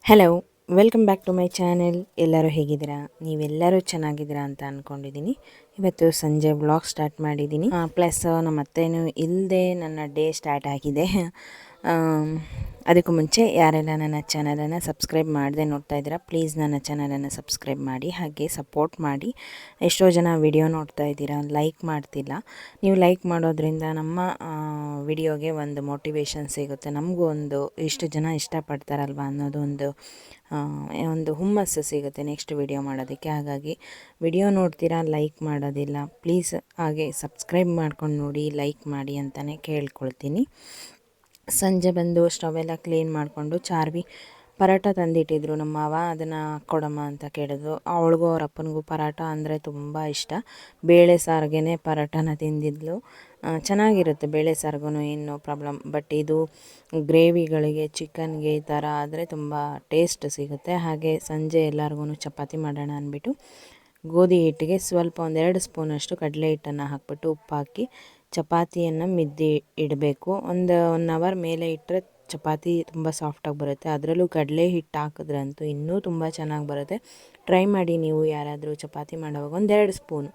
Hello, welcome back to my channel. ಎಲ್ಲರೂ ಹೇಗಿದ್ದೀರಾ? ನೀವೆಲ್ಲರೂ ಚೆನ್ನಾಗಿದ್ದೀರಾ ಅಂತ ಅಂದ್ಕೊಂಡಿದ್ದೀನಿ. ಇವತ್ತು ಸಂಜೆ ವ್ಲಾಗ್ ಸ್ಟಾರ್ಟ್ ಮಾಡಿದ್ದೀನಿ. ಪ್ಲಸ್ ನಮ್ಮ ಅತ್ತೇನು ಇಲ್ಲದೆ ನನ್ನ ಡೇ ಸ್ಟಾರ್ಟ್ ಆಗಿದೆ. ಅದಕ್ಕೂ ಮುಂಚೆ ಯಾರೆಲ್ಲ ನನ್ನ ಚಾನಲನ್ನು ಸಬ್ಸ್ಕ್ರೈಬ್ ಮಾಡದೆ ನೋಡ್ತಾ ಇದ್ದೀರಾ, ಪ್ಲೀಸ್ ನನ್ನ ಚಾನಲನ್ನು ಸಬ್ಸ್ಕ್ರೈಬ್ ಮಾಡಿ, ಹಾಗೆ ಸಪೋರ್ಟ್ ಮಾಡಿ. ಎಷ್ಟೋ ಜನ ವಿಡಿಯೋ ನೋಡ್ತಾ ಇದ್ದೀರಾ, ಲೈಕ್ ಮಾಡ್ತಿಲ್ಲ. ನೀವು ಲೈಕ್ ಮಾಡೋದ್ರಿಂದ ನಮ್ಮ ವಿಡಿಯೋಗೆ ಒಂದು ಮೋಟಿವೇಶನ್ ಸಿಗುತ್ತೆ, ನಮಗೂ ಒಂದು ಇಷ್ಟು ಜನ ಇಷ್ಟಪಡ್ತಾರಲ್ವ ಅನ್ನೋದು ಒಂದು ಹುಮ್ಮಸ್ಸು ಸಿಗುತ್ತೆ ನೆಕ್ಸ್ಟ್ ವಿಡಿಯೋ ಮಾಡೋದಕ್ಕೆ. ಹಾಗಾಗಿ ವಿಡಿಯೋ ನೋಡ್ತೀರಾ, ಲೈಕ್ ಮಾಡೋದಿಲ್ಲ, ಪ್ಲೀಸ್ ಹಾಗೆ ಸಬ್ಸ್ಕ್ರೈಬ್ ಮಾಡ್ಕೊಂಡು ನೋಡಿ, ಲೈಕ್ ಮಾಡಿ ಅಂತಲೇ ಕೇಳ್ಕೊಳ್ತೀನಿ. ಸಂಜೆ ಬಂದು ಸ್ಟವೆಲ್ಲ ಕ್ಲೀನ್ ಮಾಡಿಕೊಂಡು ಚಾರ್ವಿ ಪರೋಟ ತಂದಿಟ್ಟಿದ್ರು ನಮ್ಮ ಮಾವ, ಅದನ್ನು ಕೊಡಮ್ಮ ಅಂತ ಕೇಳಿದ್ರು. ಅವಳಿಗೂ ಅವ್ರ ಅಪ್ಪನಿಗೂ ಪರೋಟ ಅಂದರೆ ತುಂಬ ಇಷ್ಟ. ಬೇಳೆ ಸಾರಿಗೆನೇ ಪರೋಟನ ತಿಂದಿದ್ಲು. ಚೆನ್ನಾಗಿರುತ್ತೆ ಬೇಳೆ ಸಾರಿಗೂ, ಏನು ಪ್ರಾಬ್ಲಮ್. ಬಟ್ ಇದು ಗ್ರೇವಿಗಳಿಗೆ, ಚಿಕನ್ಗೆ ಈ ಥರ ಆದರೆ ತುಂಬ ಟೇಸ್ಟ್ ಸಿಗುತ್ತೆ. ಹಾಗೆ ಸಂಜೆ ಎಲ್ಲರಿಗೂ ಚಪಾತಿ ಮಾಡೋಣ ಅಂದ್ಬಿಟ್ಟು ಗೋಧಿ ಹಿಟ್ಟಿಗೆ ಸ್ವಲ್ಪ 1-2 ಸ್ಪೂನಷ್ಟು ಕಡಲೆ ಹಿಟ್ಟನ್ನು ಹಾಕ್ಬಿಟ್ಟು ಉಪ್ಪು ಹಾಕಿ ಚಪಾತಿಯನ್ನು ಮಿದ್ದಿ ಇಡಬೇಕು. ಒಂದು 1 ಅವರ್ ಮೇಲೆ ಇಟ್ಟರೆ ಚಪಾತಿ ತುಂಬ ಸಾಫ್ಟಾಗಿ ಬರುತ್ತೆ. ಅದರಲ್ಲೂ ಕಡಲೆ ಹಿಟ್ಟು ಹಾಕಿದ್ರಂತೂ ಇನ್ನೂ ತುಂಬ ಚೆನ್ನಾಗಿ ಬರುತ್ತೆ. ಟ್ರೈ ಮಾಡಿ ನೀವು ಯಾರಾದರೂ ಚಪಾತಿ ಮಾಡುವಾಗ 1-2 ಸ್ಪೂನು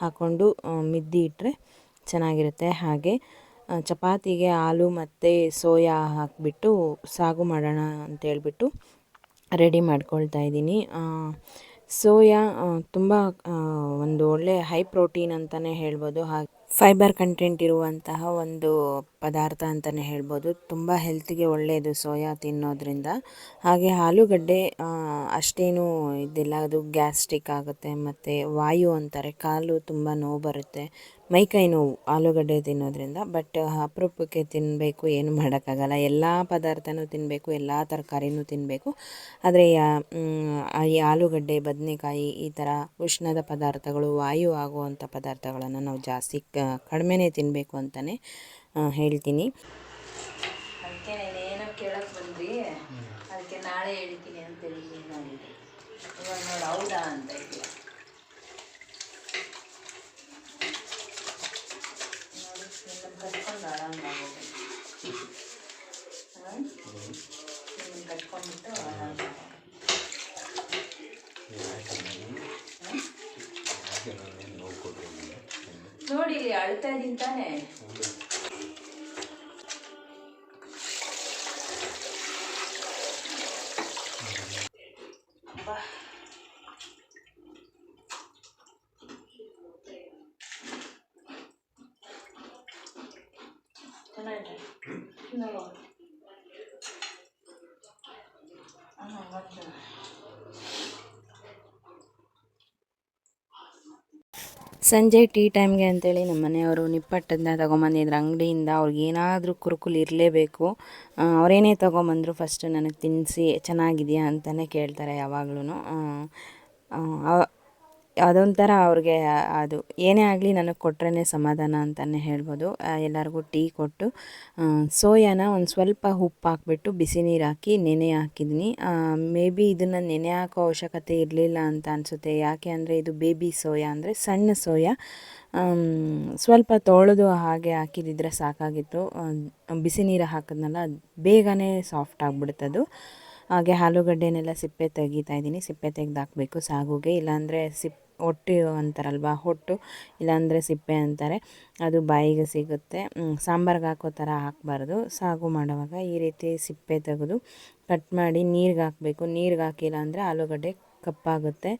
ಹಾಕ್ಕೊಂಡು ಮಿದ್ದಿ ಇಟ್ಟರೆ ಚೆನ್ನಾಗಿರುತ್ತೆ. ಹಾಗೆ ಚಪಾತಿಗೆ ಆಲೂ ಮತ್ತು ಸೋಯಾ ಹಾಕಿಬಿಟ್ಟು ಸಾಗು ಮಾಡೋಣ ಅಂತೇಳ್ಬಿಟ್ಟು ರೆಡಿ ಮಾಡ್ಕೊಳ್ತಾ ಇದ್ದೀನಿ. ಸೋಯಾ ತುಂಬ ಒಂದು ಒಳ್ಳೆ ಹೈ ಪ್ರೋಟೀನ್ ಅಂತಲೇ ಹೇಳ್ಬೋದು. ಹಾಗೆ ಫೈಬರ್ ಕಂಟೆಂಟ್ ಇರುವಂತಹ ಒಂದು ಪದಾರ್ಥ ಅಂತಲೇ ಹೇಳ್ಬೋದು. ತುಂಬ ಹೆಲ್ತ್ಗೆ ಒಳ್ಳೆಯದು ಸೋಯಾ ತಿನ್ನೋದ್ರಿಂದ. ಹಾಗೆ ಆಲೂಗಡ್ಡೆ ಅಷ್ಟೇನು ಇದಿಲ್ಲ, ಅದು ಗ್ಯಾಸ್ಟ್ರಿಕ್ ಆಗುತ್ತೆ ಮತ್ತು ವಾಯು ಅಂತಾರೆ, ಕಾಲು ತುಂಬ ನೋವು ಬರುತ್ತೆ, ಮೈಕೈ ನೋವು ಆಲೂಗಡ್ಡೆ ತಿನ್ನೋದ್ರಿಂದ. ಬಟ್ ಅಪರೂಪಕ್ಕೆ ತಿನ್ನಬೇಕು, ಏನು ಮಾಡೋಕ್ಕಾಗಲ್ಲ. ಎಲ್ಲ ಪದಾರ್ಥನೂ ತಿನ್ನಬೇಕು, ಎಲ್ಲ ತರಕಾರಿನೂ ತಿನ್ನಬೇಕು. ಆದರೆ ಈ ಆಲೂಗಡ್ಡೆ, ಬದನೆಕಾಯಿ ಈ ಥರ ಉಷ್ಣದ ಪದಾರ್ಥಗಳು, ವಾಯು ಆಗುವಂಥ ಪದಾರ್ಥಗಳನ್ನು ನಾವು ಜಾಸ್ತಿ ಕಡಿಮೆನೇ ತಿನ್ನಬೇಕು ಅಂತಲೇ ಹೇಳ್ತೀನಿ. ಅದಕ್ಕೆ ಏನೋ ಕೇಳಕ್ಕೆ ಬಂದ್ರಿ, ಅದಕ್ಕೆ ನಾಳೆ ಹೇಳ್ತೀನಿ ಅಂತೇಳಿ ಮಾಡಿದ್ದೆ. ಇವಾಗ ನೋಡಿ ಹೌದಾ ಅಂತ ಇದೆಯಾ ಕಟ್ಕೊಂಡು ಆರಾಮಾಗೋದು, ಕಟ್ಕೊಂಡ್ಬಿಟ್ಟು ನೋಡಿ ಇಲ್ಲಿ ಅಳ್ತಾ ಇದ್ದೀನಿ ತಾನೇ. ಸಂಜೆ ಟೀ ಟೈಮ್ಗೆ ಅಂತೇಳಿ ನಮ್ಮ ಮನೆಯವರು ನಿಪ್ಪಟ್ಟನ್ನ ತೊಗೊಂಬಂದಿದ್ರು ಅಂಗಡಿಯಿಂದ. ಅವ್ರಿಗೇನಾದರೂ ಕುರುಕುಲು ಇರಲೇಬೇಕು. ಅವರೇನೇ ತೊಗೊಂಬಂದರು ಫಸ್ಟು ನನಗೆ ತಿನ್ನಿಸಿ ಚೆನ್ನಾಗಿದೆಯಾ ಅಂತಲೇ ಕೇಳ್ತಾರೆ ಯಾವಾಗ್ಲೂ. ಅದೊಂಥರ ಅವ್ರಿಗೆ, ಅದು ಏನೇ ಆಗಲಿ ನನಗೆ ಕೊಟ್ರೇ ಸಮಾಧಾನ ಅಂತಲೇ ಹೇಳ್ಬೋದು. ಎಲ್ಲರಿಗೂ ಟೀ ಕೊಟ್ಟು ಸೋಯಾನ ಒಂದು ಸ್ವಲ್ಪ ಉಪ್ಪು ಹಾಕ್ಬಿಟ್ಟು ಬಿಸಿ ನೀರು ಹಾಕಿ ನೆನೆ ಹಾಕಿದ್ದೀನಿ. ಮೇ ಬಿ ಇದನ್ನು ನೆನೆ ಹಾಕೋ ಅವಶ್ಯಕತೆ ಇರಲಿಲ್ಲ ಅಂತ ಅನಿಸುತ್ತೆ. ಯಾಕೆ ಅಂದರೆ ಇದು ಬೇಬಿ ಸೋಯಾ, ಅಂದರೆ ಸಣ್ಣ ಸೋಯಾ. ಸ್ವಲ್ಪ ತೊಳೆದು ಹಾಗೆ ಹಾಕಿದಿದ್ರೆ ಸಾಕಾಗಿತ್ತು. ಬಿಸಿ ನೀರು ಹಾಕಿದ್ನಲ್ಲ, ಅದು ಬೇಗನೆ ಸಾಫ್ಟ್ ಆಗಿಬಿಡುತ್ತದು. ಹಾಗೆ ಆಲೂಗಡ್ಡೆನೆಲ್ಲ ಸಿಪ್ಪೆ ತೆಗಿತಾ ಇದ್ದೀನಿ. ಸಿಪ್ಪೆ ತೆಗೆದು ಹಾಕಬೇಕು ಸಾಗುಗೆ, ಇಲ್ಲಾಂದರೆ ಹೊಟ್ಟು ಅಂತಾರಲ್ವ, ಹೊಟ್ಟು ಇಲ್ಲಾಂದರೆ ಸಿಪ್ಪೆ ಅಂತಾರೆ, ಅದು ಬಾಯಿಗೆ ಸಿಗುತ್ತೆ. ಸಾಂಬಾರ್ಗೆ ಹಾಕೋ ಥರ ಹಾಕಬಾರ್ದು. ಸಾಗು ಮಾಡುವಾಗ ಈ ರೀತಿ ಸಿಪ್ಪೆ ತೆಗೆದು ಕಟ್ ಮಾಡಿ ನೀರಿಗೆ ಹಾಕಬೇಕು. ನೀರಿಗೆ ಹಾಕಿಲ್ಲ ಅಂದರೆ ಆಲೂಗಡ್ಡೆ ಕಪ್ಪಾಗುತ್ತೆ.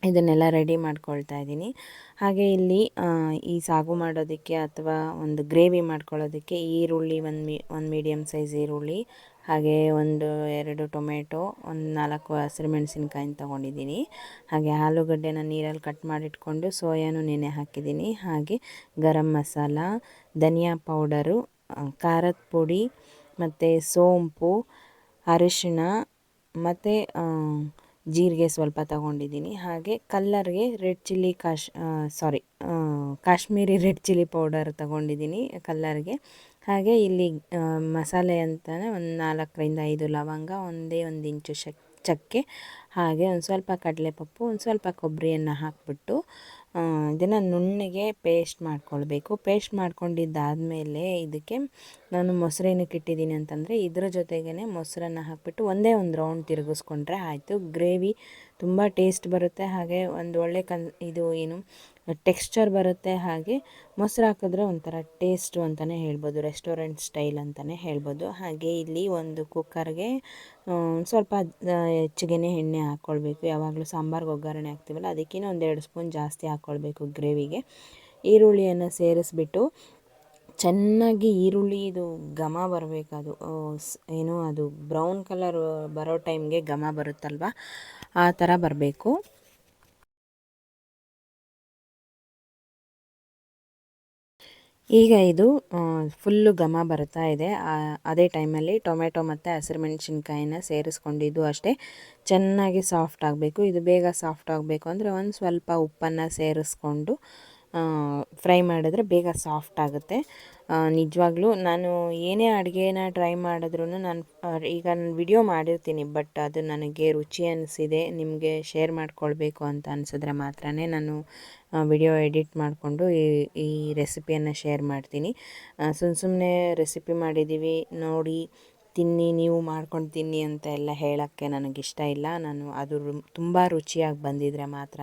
ಇದನ್ನೆಲ್ಲ ರೆಡಿ ಮಾಡ್ಕೊಳ್ತಾ ಇದ್ದೀನಿ. ಹಾಗೆ ಇಲ್ಲಿ ಈ ಸಾಗು ಮಾಡೋದಕ್ಕೆ ಅಥವಾ ಒಂದು ಗ್ರೇವಿ ಮಾಡ್ಕೊಳ್ಳೋದಕ್ಕೆ ಈರುಳ್ಳಿ, ಒಂದು ಮೀಡಿಯಮ್ ಸೈಜ್ ಈರುಳ್ಳಿ, ಹಾಗೆ 1-2 ಟೊಮೆಟೊ, 4 ಹಸಿರುಮೆಣಸಿನ್ಕಾಯಿನ ತೊಗೊಂಡಿದ್ದೀನಿ. ಹಾಗೆ ಆಲೂಗಡ್ಡೆನ ನೀರಲ್ಲಿ ಕಟ್ ಮಾಡಿಟ್ಕೊಂಡು ಸೋಯಾನು ನೆನೆ ಹಾಕಿದ್ದೀನಿ. ಹಾಗೆ ಗರಂ ಮಸಾಲ, ಧನಿಯಾ ಪೌಡರು, ಖಾರದ ಪುಡಿ ಮತ್ತು ಸೋಂಪು, ಅರಿಶಿಣ ಮತ್ತು ಜೀರಿಗೆ ಸ್ವಲ್ಪ ತೊಗೊಂಡಿದ್ದೀನಿ. ಹಾಗೆ ಕಲ್ಲರ್ಗೆ red chilli Kashmiri red chilli powder ತೊಗೊಂಡಿದ್ದೀನಿ ಕಲ್ಲರ್ಗೆ. ಹಾಗೆ ಇಲ್ಲಿ ಮಸಾಲೆ ಅಂತಲೇ ಒಂದು 4-5 ಲವಂಗ, ಒಂದು ಇಂಚು ಚಕ್ಕೆ, ಹಾಗೆ ಒಂದು ಸ್ವಲ್ಪ ಕಡಲೆಪಪ್ಪು, ಒಂದು ಸ್ವಲ್ಪ ಕೊಬ್ಬರಿಯನ್ನು ಹಾಕಿಬಿಟ್ಟು ಇದನ್ನು ನುಣ್ಣಗೆ ಪೇಸ್ಟ್ ಮಾಡ್ಕೊಳ್ಬೇಕು. ಪೇಸ್ಟ್ ಮಾಡ್ಕೊಂಡಿದ್ದಾದಮೇಲೆ ಇದಕ್ಕೆ ನಾನು ಮೊಸರೇನಕ್ಕೆ ಇಟ್ಟಿದ್ದೀನಿ ಅಂತಂದರೆ ಇದ್ರ ಜೊತೆಗೇ ಮೊಸರನ್ನು ಹಾಕಿಬಿಟ್ಟು ಒಂದೇ ಒಂದು ರೌಂಡ್ ತಿರುಗಿಸ್ಕೊಂಡ್ರೆ ಆಯಿತು. ಗ್ರೇವಿ ತುಂಬ ಟೇಸ್ಟ್ ಬರುತ್ತೆ, ಹಾಗೆ ಒಂದು ಒಳ್ಳೆ ಇದು ಏನು ಟೆಕ್ಸ್ಚರ್ ಬರುತ್ತೆ. ಹಾಗೆ ಮೊಸರು ಹಾಕಿದ್ರೆ ಒಂಥರ ಟೇಸ್ಟು ಅಂತಲೇ ಹೇಳ್ಬೋದು, ರೆಸ್ಟೋರೆಂಟ್ ಸ್ಟೈಲ್ ಅಂತಲೇ ಹೇಳ್ಬೋದು. ಹಾಗೆ ಇಲ್ಲಿ ಒಂದು ಕುಕ್ಕರ್ಗೆ ಸ್ವಲ್ಪ ಹೆಚ್ಚಿಗೆ ಎಣ್ಣೆ ಹಾಕ್ಕೊಳ್ಬೇಕು. ಯಾವಾಗಲೂ ಸಾಂಬಾರ್ಗೆ ಒಗ್ಗರಣೆ ಹಾಕ್ತೀವಲ್ಲ ಅದಕ್ಕಿಂತ ಒಂದು 2 ಸ್ಪೂನ್ ಜಾಸ್ತಿ ಹಾಕ್ಕೊಳ್ಬೇಕು ಗ್ರೇವಿಗೆ. ಈರುಳ್ಳಿಯನ್ನು ಸೇರಿಸ್ಬಿಟ್ಟು ಚೆನ್ನಾಗಿ ಈರುಳ್ಳಿ ಇದು ಘಮ ಬರಬೇಕು. ಅದು ಏನು ಅದು ಬ್ರೌನ್ ಕಲರ್ ಬರೋ ಟೈಮ್ಗೆ ಘಮ ಬರುತ್ತಲ್ವ, ಆ ಥರ ಬರಬೇಕು. ಈಗ ಇದು ಫುಲ್ಲು ಘಮ ಬರ್ತಾ ಇದೆ. ಅದೇ ಟೈಮಲ್ಲಿ ಟೊಮೆಟೊ ಮತ್ತು ಹಸಿರುಮೆಣ್ಸಿನ್ಕಾಯಿನ ಸೇರಿಸ್ಕೊಂಡಿದ್ದು ಅಷ್ಟೇ ಚೆನ್ನಾಗಿ ಸಾಫ್ಟ್ ಆಗಬೇಕು. ಇದು ಬೇಗ ಸಾಫ್ಟ್ ಆಗಬೇಕು ಅಂದರೆ ಒಂದು ಸ್ವಲ್ಪ ಉಪ್ಪನ್ನು ಸೇರಿಸ್ಕೊಂಡು ಫ್ರೈ ಮಾಡಿದ್ರೆ ಬೇಗ ಸಾಫ್ಟ್ ಆಗುತ್ತೆ. ನಿಜವಾಗ್ಲೂ ನಾನು ಏನೇ ಅಡುಗೆನ ಟ್ರೈ ಮಾಡಿದ್ರೂ ನಾನು ಈಗ ನಾನು ವಿಡಿಯೋ ಮಾಡಿರ್ತೀನಿ, ಬಟ್ ಅದು ನನಗೆ ರುಚಿ ಅನಿಸಿದೆ, ನಿಮಗೆ ಶೇರ್ ಮಾಡ್ಕೊಳ್ಬೇಕು ಅಂತ ಅನಿಸಿದ್ರೆ ಮಾತ್ರ ನಾನು ವಿಡಿಯೋ ಎಡಿಟ್ ಮಾಡಿಕೊಂಡು ಈ ರೆಸಿಪಿಯನ್ನು ಶೇರ್ ಮಾಡ್ತೀನಿ. ಸುಮ್ಮನೆ ರೆಸಿಪಿ ಮಾಡಿದ್ದೀವಿ ನೋಡಿ ತಿನ್ನಿ, ನೀವು ಮಾಡ್ಕೊಂಡು ತಿನ್ನಿ ಅಂತ ಎಲ್ಲ ಹೇಳೋಕ್ಕೆ ನನಗಿಷ್ಟ ಇಲ್ಲ. ನಾನು ಅದು ತುಂಬ ರುಚಿಯಾಗಿ ಬಂದಿದ್ದರೆ ಮಾತ್ರ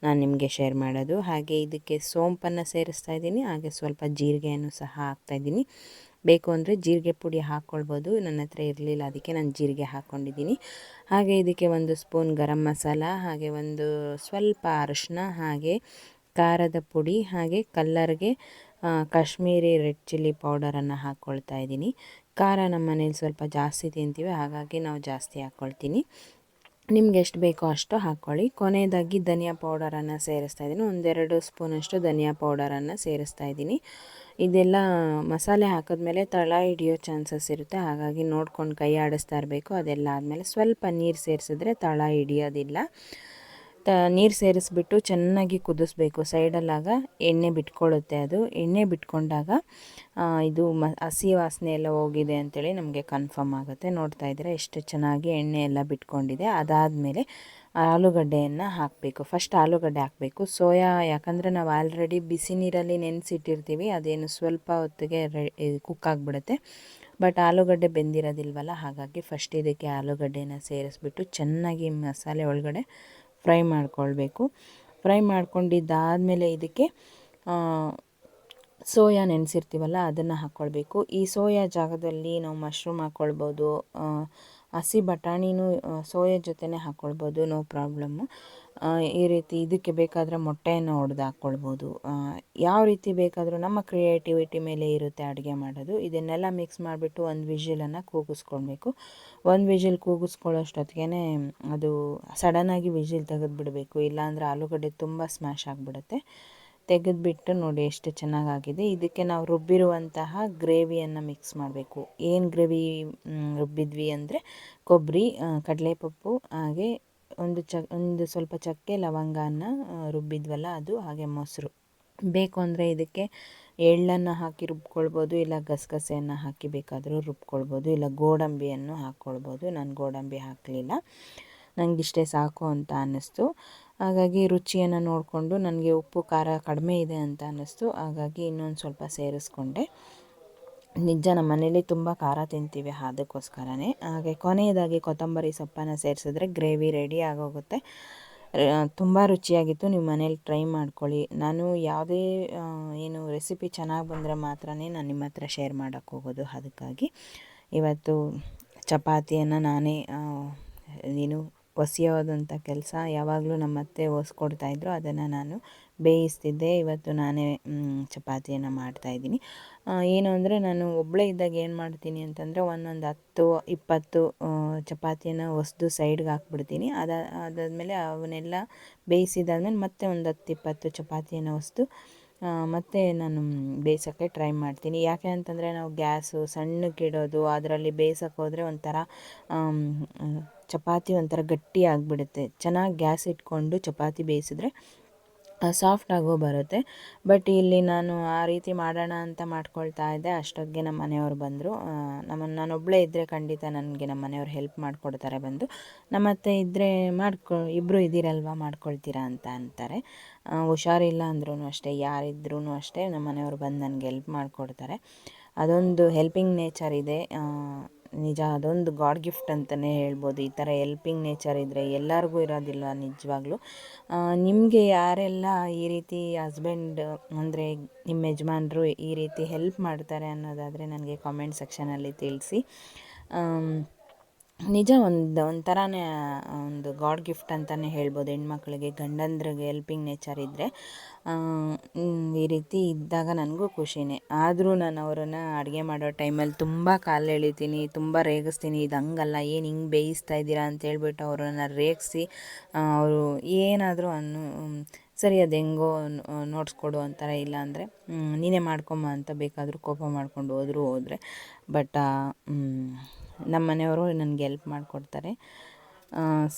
ನಾನು ನಿಮಗೆ ಶೇರ್ ಮಾಡೋದು. ಹಾಗೆ ಇದಕ್ಕೆ ಸೋಂಪನ್ನು ಸೇರಿಸ್ತಾ ಇದ್ದೀನಿ, ಹಾಗೆ ಸ್ವಲ್ಪ ಜೀರಿಗೆಯನ್ನು ಸಹ ಹಾಕ್ತಾಯಿದ್ದೀನಿ. ಬೇಕು ಅಂದರೆ ಜೀರಿಗೆ ಪುಡಿ ಹಾಕ್ಕೊಳ್ಬೋದು, ನನ್ನ ಹತ್ರ ಇರಲಿಲ್ಲ ಅದಕ್ಕೆ ನಾನು ಜೀರಿಗೆ ಹಾಕ್ಕೊಂಡಿದ್ದೀನಿ. ಹಾಗೆ ಇದಕ್ಕೆ 1 ಸ್ಪೂನ್ ಗರಂ ಮಸಾಲ, ಹಾಗೆ ಒಂದು ಸ್ವಲ್ಪ ಅರಿಶಿನ, ಹಾಗೆ ಖಾರದ ಪುಡಿ, ಹಾಗೆ ಕಲ್ಲರ್ಗೆ ಕಾಶ್ಮೀರಿ ರೆಡ್ ಚಿಲ್ಲಿ ಪೌಡರನ್ನು ಹಾಕ್ಕೊಳ್ತಾ ಇದ್ದೀನಿ. ಖಾರ ನಮ್ಮ ಮನೇಲಿ ಸ್ವಲ್ಪ ಜಾಸ್ತಿ ತಿಂತೀವಿ, ಹಾಗಾಗಿ ನಾವು ಜಾಸ್ತಿ ಹಾಕ್ಕೊಳ್ತೀನಿ. ನಿಮ್ಗೆ ಎಷ್ಟು ಬೇಕೋ ಅಷ್ಟು ಹಾಕ್ಕೊಳ್ಳಿ. ಕೊನೆಯದಾಗಿ ಧನಿಯಾ ಪೌಡರನ್ನು ಸೇರಿಸ್ತಾ ಇದ್ದೀನಿ, 1-2 ಸ್ಪೂನಷ್ಟು ಧನಿಯಾ ಪೌಡರನ್ನು ಸೇರಿಸ್ತಾ ಇದ್ದೀನಿ. ಇದೆಲ್ಲ ಮಸಾಲೆ ಹಾಕಿದ್ಮೇಲೆ ತಳ ಹಿಡಿಯೋ ಚಾನ್ಸಸ್ ಇರುತ್ತೆ, ಹಾಗಾಗಿ ನೋಡ್ಕೊಂಡು ಕೈ ಆಡಿಸ್ತಾ ಇರಬೇಕು. ಅದೆಲ್ಲ ಆದಮೇಲೆ ಸ್ವಲ್ಪ ನೀರು ಸೇರಿಸಿದ್ರೆ ತಳ ಹಿಡಿಯೋದಿಲ್ಲ. ನೀರು ಸೇರಿಸ್ಬಿಟ್ಟು ಚೆನ್ನಾಗಿ ಕುದಿಸ್ಬೇಕು. ಸೈಡಲ್ಲಾಗ ಎಣ್ಣೆ ಬಿಟ್ಕೊಳ್ಳುತ್ತೆ. ಅದು ಎಣ್ಣೆ ಬಿಟ್ಕೊಂಡಾಗ ಇದು ಹಸಿ ವಾಸನೆ ಎಲ್ಲ ಹೋಗಿದೆ ಅಂಥೇಳಿ ನಮಗೆ ಕನ್ಫರ್ಮ್ ಆಗುತ್ತೆ. ನೋಡ್ತಾ ಇದ್ದರೆ ಎಷ್ಟು ಚೆನ್ನಾಗಿ ಎಣ್ಣೆ ಎಲ್ಲ ಬಿಟ್ಕೊಂಡಿದೆ. ಅದಾದಮೇಲೆ ಆಲೂಗಡ್ಡೆಯನ್ನು ಹಾಕಬೇಕು. ಫಸ್ಟ್ ಆಲೂಗಡ್ಡೆ ಹಾಕಬೇಕು. ಸೋಯಾ ಯಾಕಂದರೆ ನಾವು ಆಲ್ರೆಡಿ ಬಿಸಿ ನೀರಲ್ಲಿ ನೆನೆಸಿಟ್ಟಿರ್ತೀವಿ, ಅದೇನು ಸ್ವಲ್ಪ ಹೊತ್ತಿಗೆ ಕುಕ್ ಆಗಿಬಿಡುತ್ತೆ. ಬಟ್ ಆಲೂಗಡ್ಡೆ ಬೆಂದಿರೋದಿಲ್ವಲ್ಲ, ಹಾಗಾಗಿ ಫಸ್ಟ್ ಇದಕ್ಕೆ ಆಲೂಗಡ್ಡೆನ ಸೇರಿಸ್ಬಿಟ್ಟು ಚೆನ್ನಾಗಿ ಮಸಾಲೆ ಒಳಗಡೆ ಫ್ರೈ ಮಾಡ್ಕೊಳ್ಬೇಕು. ಫ್ರೈ ಮಾಡ್ಕೊಂಡಿದ್ದಾದಮೇಲೆ ಇದಕ್ಕೆ ಸೋಯಾ ನೆನೆಸಿರ್ತೀವಲ್ಲ ಅದನ್ನು ಹಾಕ್ಕೊಳ್ಬೇಕು. ಈ ಸೋಯಾ ಜಾಗದಲ್ಲಿ ನಾವು ಮಶ್ರೂಮ್ ಹಾಕ್ಕೊಳ್ಬೋದು, ಹಸಿ ಬಟಾಣಿನೂ ಸೋಯಾ ಜೊತೆನೇ ಹಾಕ್ಕೊಳ್ಬೋದು, ನೋ ಪ್ರಾಬ್ಲಮ್ಮು. ಈ ರೀತಿ ಇದಕ್ಕೆ ಬೇಕಾದರೆ ಮೊಟ್ಟೆಯನ್ನು ಒಡೆದು ಹಾಕ್ಕೊಳ್ಬೋದು. ಯಾವ ರೀತಿ ಬೇಕಾದರೂ ನಮ್ಮ ಕ್ರಿಯೇಟಿವಿಟಿ ಮೇಲೆ ಇರುತ್ತೆ ಅಡುಗೆ ಮಾಡೋದು. ಇದನ್ನೆಲ್ಲ ಮಿಕ್ಸ್ ಮಾಡಿಬಿಟ್ಟು ಒಂದು ವಿಷಿಲನ್ನು ಕೂಗಿಸ್ಕೊಳ್ಬೇಕು. ಒಂದು ವಿಷಿಲ್ ಕೂಗಿಸ್ಕೊಳ್ಳೋಷ್ಟೊತ್ತಿಗೆ ಅದು ಸಡನ್ನಾಗಿ ವಿಷಿಲ್ ತೆಗೆದುಬಿಡಬೇಕು, ಇಲ್ಲಾಂದರೆ ಆಲೂಗಡ್ಡೆ ತುಂಬ ಸ್ಮ್ಯಾಶ್ ಆಗಿಬಿಡುತ್ತೆ. ತೆಗೆದುಬಿಟ್ಟು ನೋಡಿ ಎಷ್ಟು ಚೆನ್ನಾಗಾಗಿದೆ. ಇದಕ್ಕೆ ನಾವು ರುಬ್ಬಿರುವಂತಹ ಗ್ರೇವಿಯನ್ನು ಮಿಕ್ಸ್ ಮಾಡಬೇಕು. ಏನು ಗ್ರೇವಿ ರುಬ್ಬಿದ್ವಿ ಅಂದರೆ ಕೊಬ್ಬರಿ, ಕಡಲೆಪಪ್ಪು, ಹಾಗೆ ಒಂದು ಸ್ವಲ್ಪ ಚಕ್ಕೆ ಲವಂಗನ ರುಬ್ಬಿದ್ವಲ್ಲ ಅದು, ಹಾಗೆ ಮೊಸರು. ಬೇಕು ಅಂದರೆ ಇದಕ್ಕೆ ಎಳ್ಳನ್ನು ಹಾಕಿ ರುಬ್ಕೊಳ್ಬೋದು, ಇಲ್ಲ ಗಸಗಸೆಯನ್ನು ಹಾಕಿ ಬೇಕಾದರೂ ರುಬ್ಕೊಳ್ಬೋದು, ಇಲ್ಲ ಗೋಡಂಬಿಯನ್ನು ಹಾಕ್ಕೊಳ್ಬೋದು. ನಾನು ಗೋಡಂಬಿ ಹಾಕಲಿಲ್ಲ, ನನಗಿಷ್ಟೇ ಸಾಕು ಅಂತ ಅನ್ನಿಸ್ತು. ಹಾಗಾಗಿ ರುಚಿಯನ್ನು ನೋಡಿಕೊಂಡು ನನಗೆ ಉಪ್ಪು ಖಾರ ಕಡಿಮೆ ಇದೆ ಅಂತ ಅನ್ನಿಸ್ತು, ಹಾಗಾಗಿ ಇನ್ನೊಂದು ಸ್ವಲ್ಪ ಸೇರಿಸ್ಕೊಂಡೆ. ನಿಜ ನಮ್ಮ ಮನೇಲಿ ತುಂಬ ಖಾರ ತಿಂತೀವಿ, ಅದಕ್ಕೋಸ್ಕರನೇ. ಹಾಗೆ ಕೊನೆಯದಾಗಿ ಕೊತ್ತಂಬರಿ ಸೊಪ್ಪನ್ನು ಸೇರಿಸಿದ್ರೆ ಗ್ರೇವಿ ರೆಡಿ ಆಗೋಗುತ್ತೆ. ತುಂಬ ರುಚಿಯಾಗಿತ್ತು. ನೀವು ಮನೇಲಿ ಟ್ರೈ ಮಾಡ್ಕೊಳ್ಳಿ. ನಾನು ಯಾವುದೇ ಏನು ರೆಸಿಪಿ ಚೆನ್ನಾಗಿ ಬಂದರೆ ಮಾತ್ರ ನಾನು ನಿಮ್ಮ ಹತ್ರ ಶೇರ್ ಮಾಡೋಕ್ಕೆ ಹೋಗೋದು. ಅದಕ್ಕಾಗಿ ಇವತ್ತು ಚಪಾತಿಯನ್ನು ನಾನೇ ಹೊಸಿಯೋದಂಥ ಕೆಲಸ ಯಾವಾಗಲೂ ನಮ್ಮ ಅತ್ತೆ ಹೊಸ್ಕೊಡ್ತಾಯಿದ್ರು, ಅದನ್ನು ನಾನು ಬೇಯಿಸ್ತಿದ್ದೆ. ಇವತ್ತು ನಾನೇ ಚಪಾತಿಯನ್ನು ಮಾಡ್ತಾಯಿದ್ದೀನಿ. ಏನು ಅಂದರೆ ನಾನು ಒಬ್ಬಳೇ ಇದ್ದಾಗ ಏನು ಮಾಡ್ತೀನಿ ಅಂತಂದರೆ 10-20 ಚಪಾತಿಯನ್ನು ಹೊಸ್ದು ಸೈಡ್ಗೆ ಹಾಕ್ಬಿಡ್ತೀನಿ. ಅದಾದಮೇಲೆ ಅವನ್ನೆಲ್ಲ ಬೇಯಿಸಿದಾದ್ಮೇಲೆ ಮತ್ತೆ 10-20 ಚಪಾತಿಯನ್ನು ಹೊಸ್ದು ಮತ್ತು ನಾನು ಬೇಯಿಸೋಕ್ಕೆ ಟ್ರೈ ಮಾಡ್ತೀನಿ. ಯಾಕೆ ಅಂತಂದರೆ ನಾವು ಗ್ಯಾಸು ಸಣ್ಣಕ್ಕಿಡೋದು, ಅದರಲ್ಲಿ ಬೇಯಿಸೋಕೆ ಹೋದರೆ ಒಂಥರ ಚಪಾತಿ ಒಂಥರ ಗಟ್ಟಿ ಆಗಿಬಿಡುತ್ತೆ. ಚೆನ್ನಾಗಿ ಗ್ಯಾಸ್ ಇಟ್ಕೊಂಡು ಚಪಾತಿ ಬೇಯಿಸಿದ್ರೆ ಸಾಫ್ಟಾಗೂ ಬರುತ್ತೆ. ಬಟ್ ಇಲ್ಲಿ ನಾನು ಆ ರೀತಿ ಮಾಡೋಣ ಅಂತ ಮಾಡ್ಕೊಳ್ತಾ ಇದ್ದೆ. ಅಷ್ಟೊತ್ತಿಗೆ ನಮ್ಮ ಮನೆಯವ್ರು ಬಂದರು. ನಾನೊಬ್ಬಳೇ ಇದ್ದರೆ ಖಂಡಿತ ನನಗೆ ನಮ್ಮ ಮನೆಯವ್ರು ಹೆಲ್ಪ್ ಮಾಡಿಕೊಡ್ತಾರೆ ಬಂದು. ನಮ್ಮ ಅತ್ತೆ ಇದ್ದರೆ ಇಬ್ಬರು ಇದ್ದೀರಲ್ವ ಮಾಡ್ಕೊಳ್ತೀರಾ ಅಂತ ಅಂತಾರೆ. ಹುಷಾರಿಲ್ಲ ಅಂದ್ರೂ ಅಷ್ಟೇ, ಯಾರಿದ್ರೂ ಅಷ್ಟೇ ನಮ್ಮ ಮನೆಯವ್ರು ಬಂದು ನನಗೆ ಹೆಲ್ಪ್ ಮಾಡಿಕೊಡ್ತಾರೆ. ಅದೊಂದು ಹೆಲ್ಪಿಂಗ್ ನೇಚರ್ ಇದೆ. ನಿಜ, ಅದೊಂದು ಗಾಡ್ ಗಿಫ್ಟ್ ಅಂತಲೇ ಹೇಳ್ಬೋದು. ಈ ಥರ ಹೆಲ್ಪಿಂಗ್ ನೇಚರ್ ಇದ್ದರೆ ಎಲ್ಲರಿಗೂ ಇರೋದಿಲ್ಲ ನಿಜವಾಗ್ಲೂ. ನಿಮಗೆ ಯಾರೆಲ್ಲ ಈ ರೀತಿ ಹಸ್ಬೆಂಡ್ ಅಂದರೆ ನಿಮ್ಮ ಯಜಮಾನ್ರು ಈ ರೀತಿ ಹೆಲ್ಪ್ ಮಾಡ್ತಾರೆ ಅನ್ನೋದಾದರೆ ನನಗೆ ಕಾಮೆಂಟ್ ಸೆಕ್ಷನಲ್ಲಿ ತಿಳಿಸಿ. ನಿಜ, ಒಂಥರನೇ ಒಂದು ಗಾಡ್ ಗಿಫ್ಟ್ ಅಂತಲೇ ಹೇಳ್ಬೋದು. ಹೆಣ್ಮಕ್ಳಿಗೆ, ಗಂಡಂದ್ರಿಗೆ ಹೆಲ್ಪಿಂಗ್ ನೇಚರ್ ಇದ್ದರೆ ಈ ರೀತಿ ಇದ್ದಾಗ ನನಗೂ ಖುಷಿನೇ. ಆದರೂ ನಾನು ಅವರನ್ನು ಅಡುಗೆ ಮಾಡೋ ಟೈಮಲ್ಲಿ ತುಂಬ ಕಾಲು ಎಳಿತೀನಿ, ತುಂಬ ರೇಗಿಸ್ತೀನಿ. ಇದು ಹಂಗಲ್ಲ, ಏನು ಹಿಂಗೆ ಬೇಯಿಸ್ತಾ ಇದ್ದೀರಾ ಅಂತ ಹೇಳ್ಬಿಟ್ಟು ಅವರನ್ನು ರೇಗಿಸಿ ಅವರು ಏನಾದರೂ ಸರಿ ಅದು ಹೆಂಗೋ ನೋಡಿಸ್ಕೊಡು ಅಂತಾರೆ. ಇಲ್ಲ ಅಂದರೆ ನೀನೇ ಮಾಡ್ಕೊಂಬ ಅಂತ ಬೇಕಾದರೂ ಕೋಪ ಮಾಡ್ಕೊಂಡು ಹೋದರೆ. ಬಟ್ ನಮ್ಮ ಮನೆಯವರು ನನಗೆ ಹೆಲ್ಪ್ ಮಾಡಿಕೊಡ್ತಾರೆ.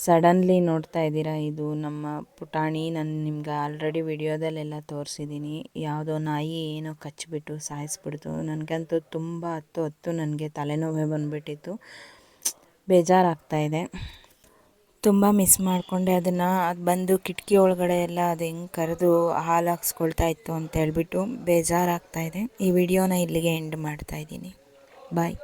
ಸಡನ್ಲಿ ನೋಡ್ತಾ ಇದ್ದೀರಾ, ಇದು ನಮ್ಮ ಪುಟಾಣಿ. ನಾನು ನಿಮ್ಗೆ ಆಲ್ರೆಡಿ ವಿಡಿಯೋದಲ್ಲೆಲ್ಲ ತೋರಿಸಿದ್ದೀನಿ. ಯಾವುದೋ ನಾಯಿ ಏನೋ ಕಚ್ಚಿಬಿಟ್ಟು ಸಾಯಿಸ್ಬಿಡ್ತು. ನನಗಂತೂ ತುಂಬ ಹತ್ತು ನನಗೆ ತಲೆನೋವೇ ಬಂದುಬಿಟ್ಟಿತ್ತು. ಬೇಜಾರಾಗ್ತಾಯಿದೆ. ತುಂಬ ಮಿಸ್ ಮಾಡಿಕೊಂಡೆ ಅದನ್ನು. ಅದು ಬಂದು ಕಿಟಕಿ ಒಳಗಡೆ ಎಲ್ಲ ಅದು ಹೆಂಗೆ ಕರೆದು ಹಾಲು ಹಾಕ್ಸ್ಕೊಳ್ತಾ ಇತ್ತು ಅಂತ ಹೇಳ್ಬಿಟ್ಟು ಬೇಜಾರಾಗ್ತಾಯಿದೆ. ಈ ವಿಡಿಯೋನ ಇಲ್ಲಿಗೆ ಎಂಡ್ ಮಾಡ್ತಾಯಿದ್ದೀನಿ. ಬಾಯ್.